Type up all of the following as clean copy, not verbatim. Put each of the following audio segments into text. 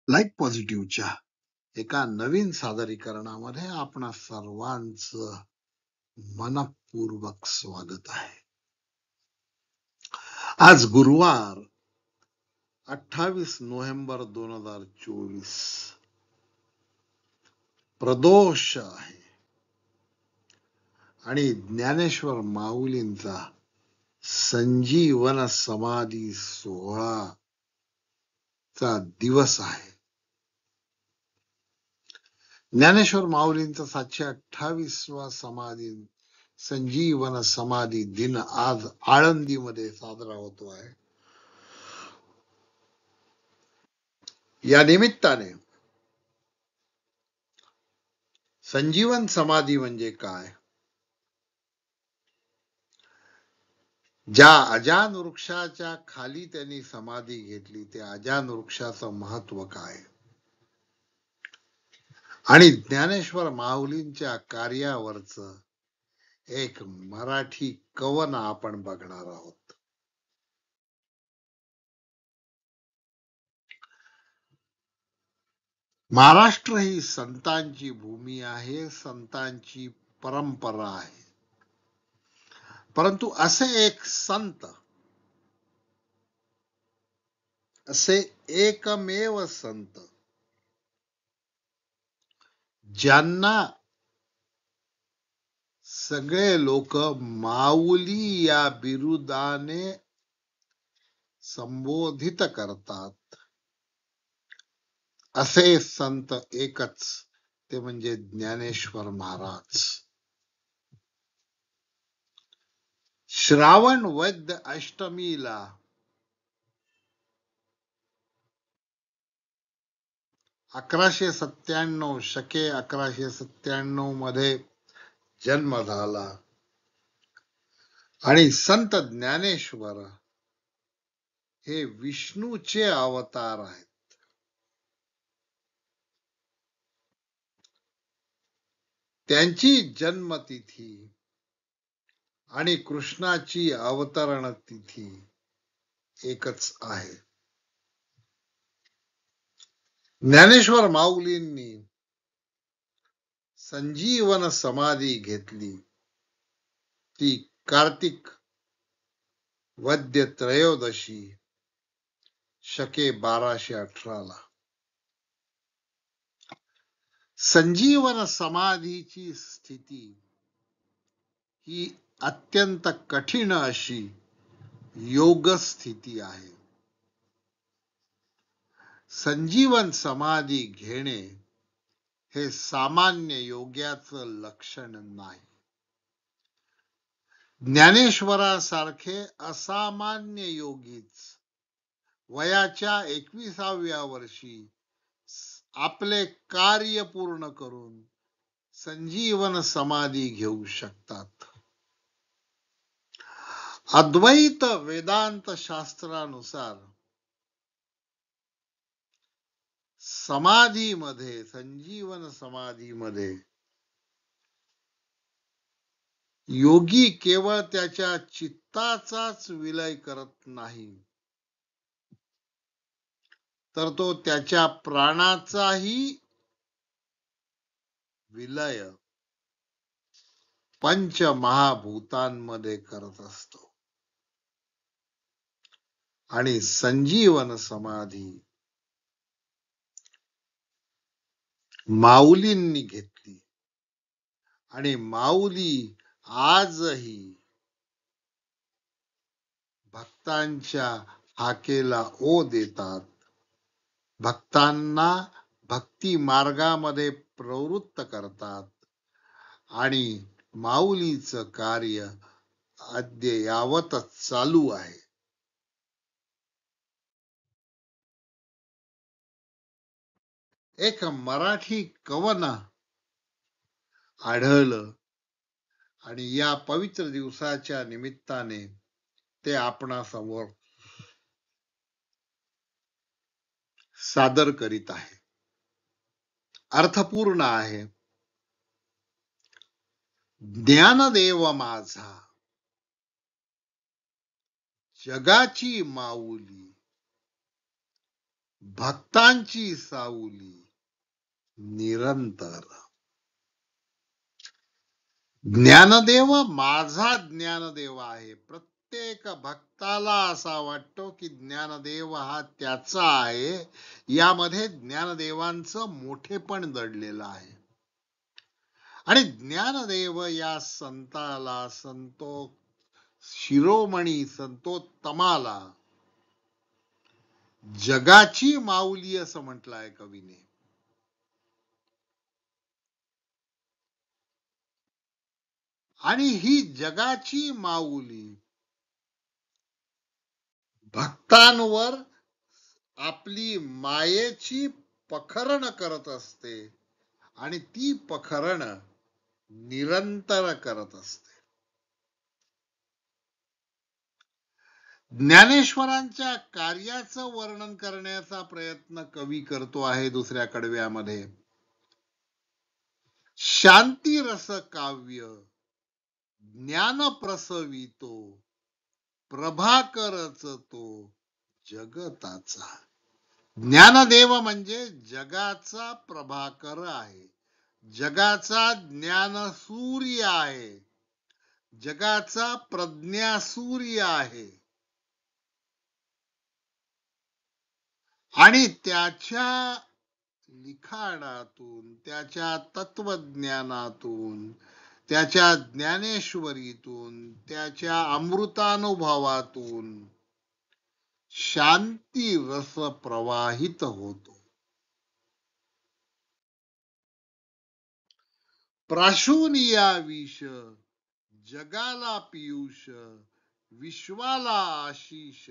Like पॉझिटिव्हच्या एका नवीन सादरीकरणामध्ये आपणा सर्वांचं मनपूर्वक स्वागत आहे. आज गुरुवार 28 नोव्हेंबर 2024 प्रदोष आहे आणि ज्ञानेश्वर माऊलींचा संजीवन समाधी सोहळाचा दिवस आहे. ज्ञानेश्वर माऊलींचा 728वा संजीवन समाधी दिन आज आळंदीमध्ये साजरा होतो आहे. या निमित्ताने संजीवन समाधी म्हणजे काय, ज्या अजान वृक्षाच्या खाली त्यांनी समाधी घेतली त्या अजान वृक्षाचं महत्व काय आणि ज्ञानेश्वर माऊलींच्या कार्यावरच एक मराठी कवन आपण बघणार आहोत. महाराष्ट्र ही संतांची भूमी आहे, संतांची परंपरा आहे. परंतु असे एक संत, असे एकमेव संत ज्यांना सगळे लोक माऊली या बिरुदाने संबोधित करतात, असे संत एकच, ते म्हणजे ज्ञानेश्वर महाराज. श्रावण वैद्य अष्टमीला 1197 शके 1197 मध्ये जन्म झाला आणि संत ज्ञानेश्वर हे विष्णूचे अवतार आहेत. त्यांची जन्मतिथी आणि कृष्णाची अवतरण तिथी एकच आहे. ज्ञानेश्वर माऊलींनी संजीवन समाधी घेतली ती कार्तिक वद्य त्रयोदशी शके 1218 संजीवन समाधीची स्थिती ही अत्यंत कठीण अशी योग स्थिती आहे. संजीवन समाधी घेणे हे सामान्य योग्याचं लक्षण नाही. ज्ञानेश्वरासारखे असामान्य योगीच वयाच्या 21व्या वर्षी आपले कार्य पूर्ण करून संजीवन समाधी घेऊ शकतात. अद्वैत वेदांत शास्त्रानुसार समाधीमध्ये, संजीवन समाधीमध्ये योगी केवळ त्याच्या चित्ताचाच विलय करत नाही, तर तो त्याच्या प्राणाचाही विलय पंचमहाभूतांमध्ये करत असतो. आणि संजीवन समाधी माऊलींनी घेतली आणि माऊली आजही भक्तांच्या हाकेला ओ देतात, भक्तांना भक्ती मार्गामध्ये प्रवृत्त करतात आणि माऊलीचं कार्य अद्ययावत चालू आहे. एक मराठी कवन आढळलं आणि या पवित्र दिवसाच्या निमित्ताने ते आपणासमोर सादर करीत आहे. अर्थपूर्ण आहे. ज्ञानदेव माझा जगाची माऊली भक्तांची सावली निरंतर. ज्ञानदेव माझा ज्ञानदेव आहे. प्रत्येक भक्ताला असा वाटतो की ज्ञानदेव हा त्याचा आहे. यामध्ये ज्ञानदेवांचं मोठेपण दडलेलं आहे. आणि ज्ञानदेव या संताला, शिरोमणी संतोत्तमाला जगाची माऊली असं म्हटलंय कवीने. आणि ही जगाची माऊली भक्तांवर आपली मायेची पखरण करत असते आणि ती पखरण निरंतर करत असते. ज्ञानेश्वरांच्या कार्याचं वर्णन करण्याचा प्रयत्न कवी करतो आहे दुसऱ्या कडव्यामध्ये. शांती रस काव्य ज्ञान प्रसवितो प्रभाकरच तो जगताचा. ज्ञानदेव म्हणजे जगाचा प्रभाकर आहे, जगाचा ज्ञानसूर्य आहे, जगाचा प्रज्ञासूर्य आहे. आणि त्याच्या लिखाणातून, त्याच्या तत्वज्ञानातून, त्याच्या ज्ञानेश्वरीतून, त्याच्या अमृतानुभवातून शांती रस प्रवाहित होतो. प्राशून या विष जगाला पियुष विश्वाला आशीष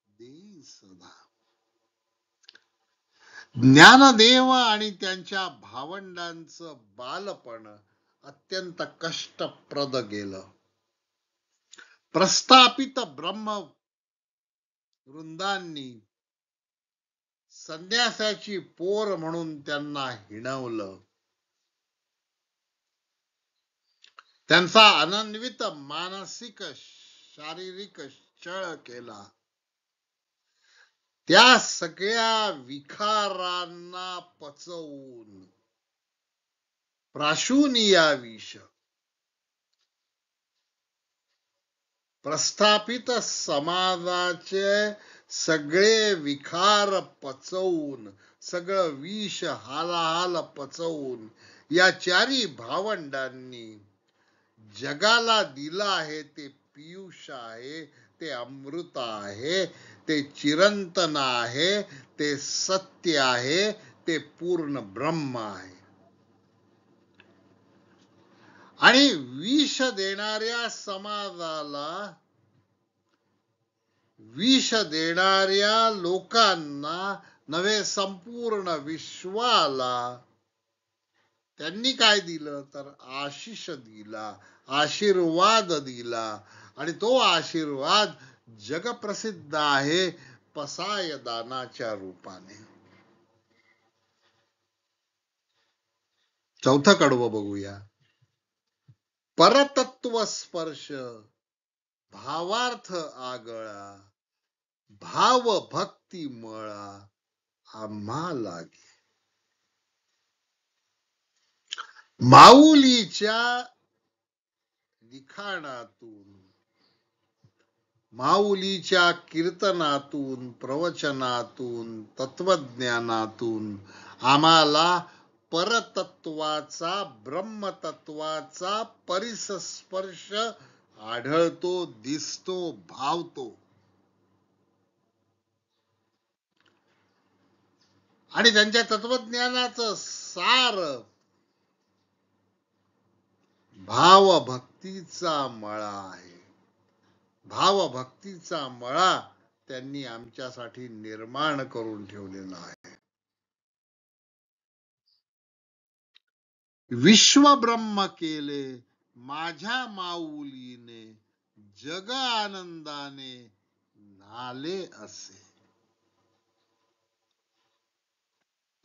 देई सदा. ज्ञानदेव आणि त्यांच्या भावंडांचं बालपण अत्यंत कष्टप्रद गेलं. प्रस्थापित ब्रह्म वृंदांनी संन्यासाची पोर म्हणून त्यांना हिणवलं. त्यांचा अनन्वित मानसिक शारीरिक छळ केला. त्या सगळ्या विखारांना पचवून प्राशून या विष प्रस्थापित समाजाचे सगळे विखार पचवून, सगळं विष हालाहाल पचवून या चारी भावंडांनी जगाला दिलं आहे ते पियुष आहे, ते अमृत आहे, ते चिरंतन आहे, ते सत्य आहे, ते पूर्ण ब्रह्म आहे. आणि विष देणाऱ्या समाजाला, विष देणाऱ्या लोकांना नव्हे संपूर्ण विश्वाला त्यांनी काय दिलं तर आशिष दिला, आशीर्वाद दिला. आणि तो आशीर्वाद जगप्रसिद्ध आहे पसायदानाच्या रूपाने. चौथं कडवं बघूया. परतत्व स्पर्श भावार्थ आगळा भाव भक्ती मळा आम्हा लागे. माऊलीच्या लिखाणातून, माऊलीच्या कीर्तनातून, प्रवचनातून, तत्वज्ञानातून आम्हाला परतत्वाचा, ब्रह्मतत्वाचा परिसस्पर्श आढळतो, दिसतो, भावतो. आणि त्यांच्या तत्वज्ञानाचं सार भावभक्तीचा मळा आहे. भावभक्तीचा मळा त्यांनी आमच्यासाठी निर्माण करून ठेवलेला आहे. विश्व ब्रह्म केले माझ्या माऊलीने जग आनंदाने नाले असे.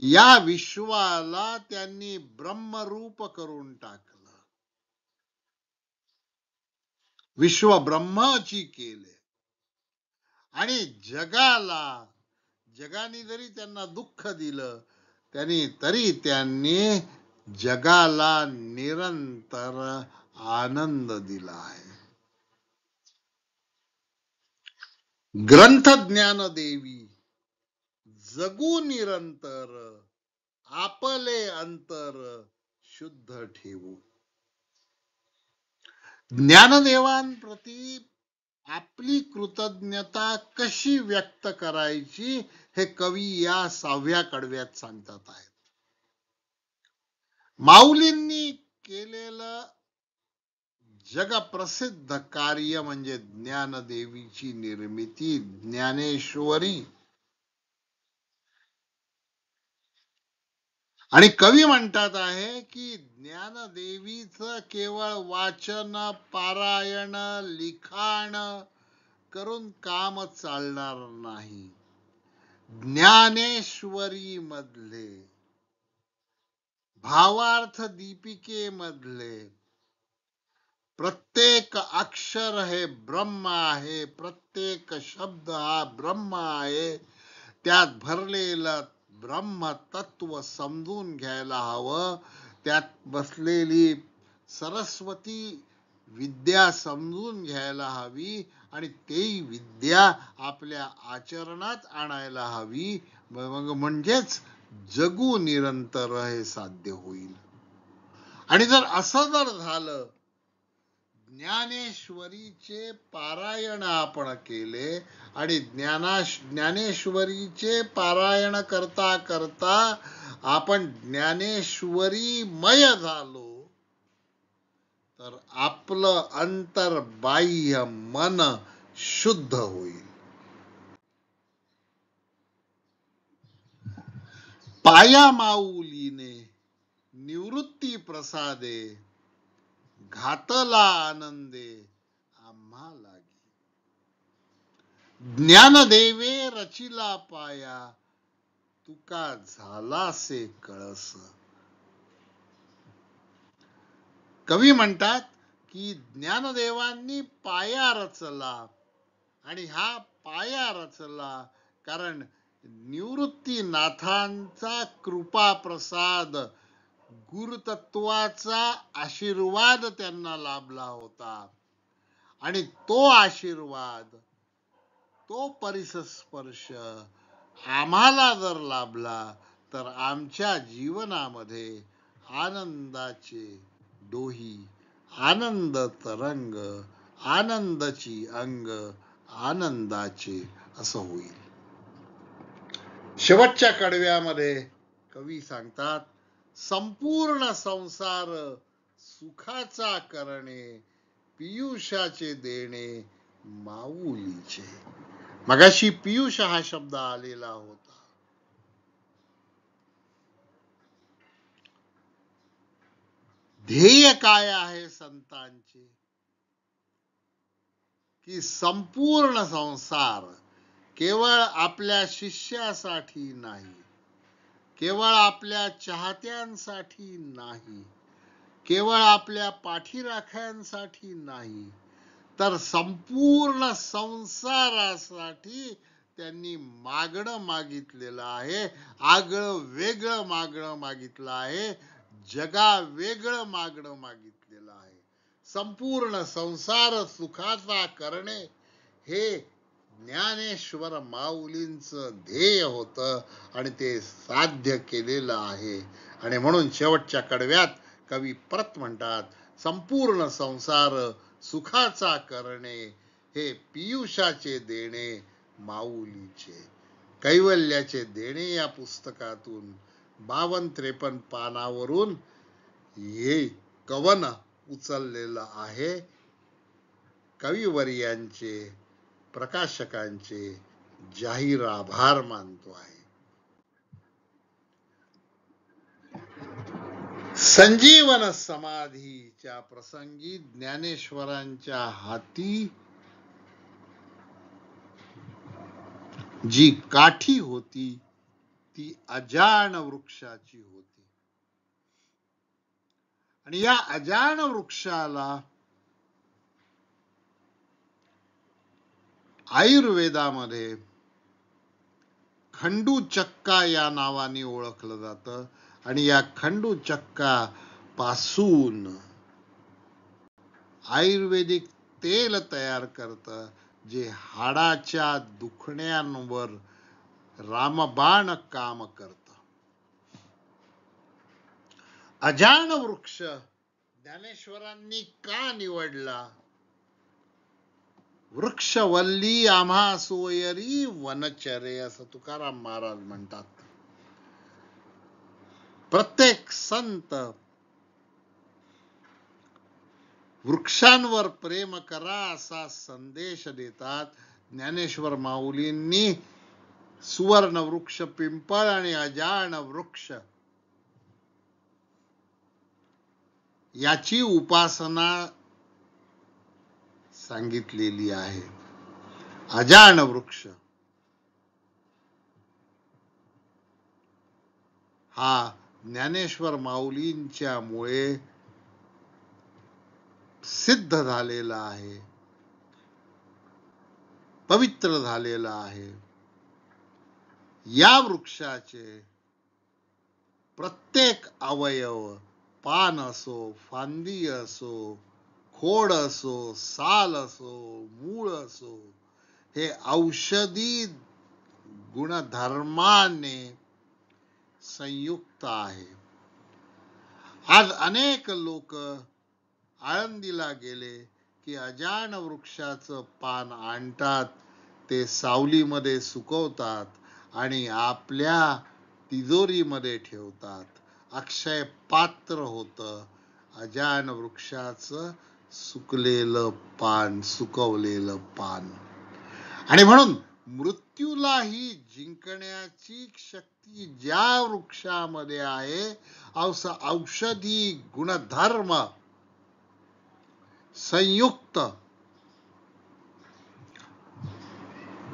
या विश्वाला त्यांनी ब्रह्मरूप करून टाकलं, विश्व ब्रह्माची केले. आणि जगाला, जगाने जरी त्यांना दुःख दिलं तरी त्यांनी जगाला निरंतर आनंद दिला आहे. ग्रंथ ज्ञानदेवी जगू निरंतर आपले अंतर शुद्ध ठेवू. ज्ञानदेवांप्रती आपली कृतज्ञता कशी व्यक्त करायची हे कवी या 6व्या कडव्यात सांगतात आहेत. माऊलींनी केलेलं जगप्रसिद्ध कार्य म्हणजे ज्ञानदेवीची निर्मिती, ज्ञानेश्वरी. आणि कवी म्हणतात आहे की ज्ञानदेवीचं केवळ वाचन, पारायण, लिखाण करून काम चालणार नाही. ज्ञानेश्वरी मधले, भावार्थ दीपिकेमधले प्रत्येक अक्षर हे ब्रह्म आहे, प्रत्येक शब्द हा ब्रह्म आहे. त्यात भरलेलं ब्रह्म तत्व समजून घ्यायला हवं. त्यात बसलेली सरस्वती विद्या समजून घ्यायला हवी आणि ती विद्या आपल्या आचरणात आणायला हवी. म्हणजेच जगू निरंतर हे साध्य होईल. आणि जर असं झालं, ज्ञानेश्वरीचे पारायण आपण केले आणि ज्ञानेश्वरीचे पारायण करता करता आपण ज्ञानेश्वरीमय झालो, तर आपलं अंतर्बाह्य मन शुद्ध होईल. पाया माऊलीने निवृत्ती प्रसादे घातला आनंदे आम्हा लागी. ज्ञानदेवे रचिला पाया तुका झालासे कळस. कवी म्हणतात की ज्ञानदेवांनी पाया रचला आणि हा पाया रचला कारण निवृत्तीनाथांचा कृपा प्रसाद, गुरुतत्वाचा आशीर्वाद त्यांना लाभला होता. आणि तो आशीर्वाद, तो परिसस्पर्श आम्हाला जर लाभला तर आमच्या जीवनामध्ये आनंदाचे डोही, आनंद तरंग, आनंदाची अंग, आनंदाचे असं होईल. शेवटच्या कडव्यामध्ये कवी सांगतात, संपूर्ण संसार सुखाचा करणे पियुषाचे देणे माऊलीचे. मगाशी पियुष हा शब्द आलेला होता. ध्येय काय आहे संतांचे की संपूर्ण संसार केवळ आपल्या शिष्यासाठी नाही, केवळ आपल्या चाहत्यांसाठी नाही, केवळ आपल्या पाठीराख्यांसाठी नाही, तर संपूर्ण संसारासाठी त्यांनी मागणं मागितलेलं आहे. आगळं वेगळं मागणं मागितलं आहे, जगा वेगळं मागणं मागितलेलं आहे. संपूर्ण संसार सुखाचा करणे हे ज्ञानेश्वर माऊलींचं ध्येय होतं आणि ते साध्य केलेलं आहे. आणि म्हणून शेवटच्या कडव्यात कवी परत म्हणतात, संपूर्ण संसार सुखाचा करणे हे पियुषाचे देणे माऊलीचे. कैवल्याचे देणे या पुस्तकातून 52-53 पानावरून हे कवन उचललेलं आहे. कविवर्यांचे, प्रकाशकांचे जाहीर आभार मानतो आहे. संजीवन समाधीच्या प्रसंगी ज्ञानेश्वरांच्या हाती जी काठी होती ती अजाण वृक्षाची होती. आणि या अजाण वृक्षाला आयुर्वेदामध्ये खंडूचक्का या नावाने ओळखलं जातं आणि या खंडूचक्का पासून आयुर्वेदिक तेल तयार करतं, जे हाडाच्या दुखण्यांवर रामबाण काम करतं. अजाण वृक्ष ज्ञानेश्वरांनी का निवडला? वृक्षवल्ली आम्हा सोयरी वनचरे, असं तुकाराम महाराज म्हणतात. प्रत्येक संत वृक्षांवर प्रेम करा असा संदेश देतात. ज्ञानेश्वर माऊलींनी सुवर्ण वृक्ष पिंपळ आणि अजाण वृक्ष याची उपासना सांगितलेली आहे. अजाण वृक्ष हा ज्ञानेश्वर माऊलींच्या मुळे सिद्ध झालेला आहे, पवित्र झालेला आहे. या वृक्षाचे प्रत्येक अवयव, पान असो, फांदी असो, खोड असो, साल असो, मूळ असो, हे औषधी गुणधर्माने संयुक्त आहे. आज अनेक लोक आळंदीला गेले की अजाण वृक्षाचं पान आणतात, ते सावलीमध्ये सुकवतात आणि आपल्या तिजोरीमध्ये ठेवतात. अक्षय पात्र होतं अजाण वृक्षाचं सुकलेलं पान, सुकवलेलं पान. आणि म्हणून मृत्यूलाही जिंकण्याची शक्ती ज्या वृक्षामध्ये आहे, औषधी गुणधर्म संयुक्त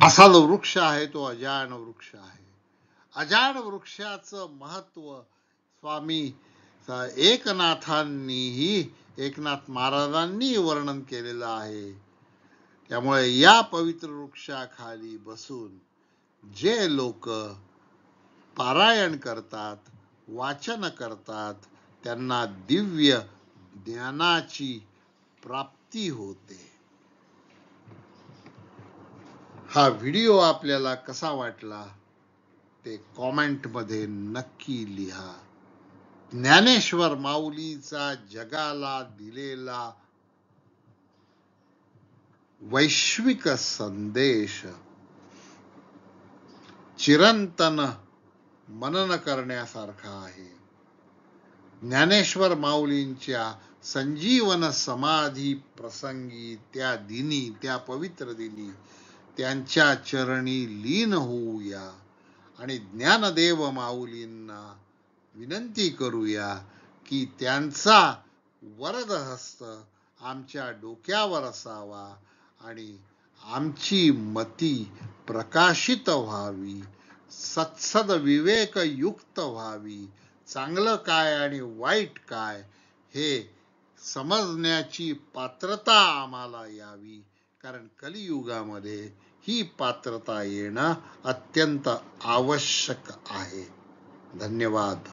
असा जो वृक्ष आहे तो अजाण वृक्ष आहे. अजाण वृक्षाचं महत्व स्वामी एकनाथ महाराजांनी वर्णन केलेलं आहे. त्यामुळे या पवित्र वृक्षाखाली बसून जे लोक पारायण करतात, वाचन करतात, त्यांना दिव्य ज्ञानाची प्राप्ती होते. हा व्हिडिओ आपल्याला कसा वाटला ते कॉमेंट मध्ये नक्की लिहा. ज्ञानेश्वर माऊलीचा जगाला दिलेला वैश्विक संदेश चिरंतन मनन करण्यासारखा आहे. ज्ञानेश्वर माऊलींच्या संजीवन समाधी प्रसंगी, त्या दिनी, त्या पवित्र दिनी त्यांच्या चरणी लीन होऊया आणि ज्ञानदेव माऊलींना विनंती करूया की त्यांचा वरदहस्त आमच्या डोक्यावर असावा आणि आमची मती प्रकाशित व्हावी, सत्सद विवेक युक्त व्हावी, चांगलं काय आणि वाईट काय हे समजण्याची पात्रता आम्हाला यावी. कारण कलियुगामध्ये ही पात्रता येणं अत्यंत आवश्यक आहे. धन्यवाद.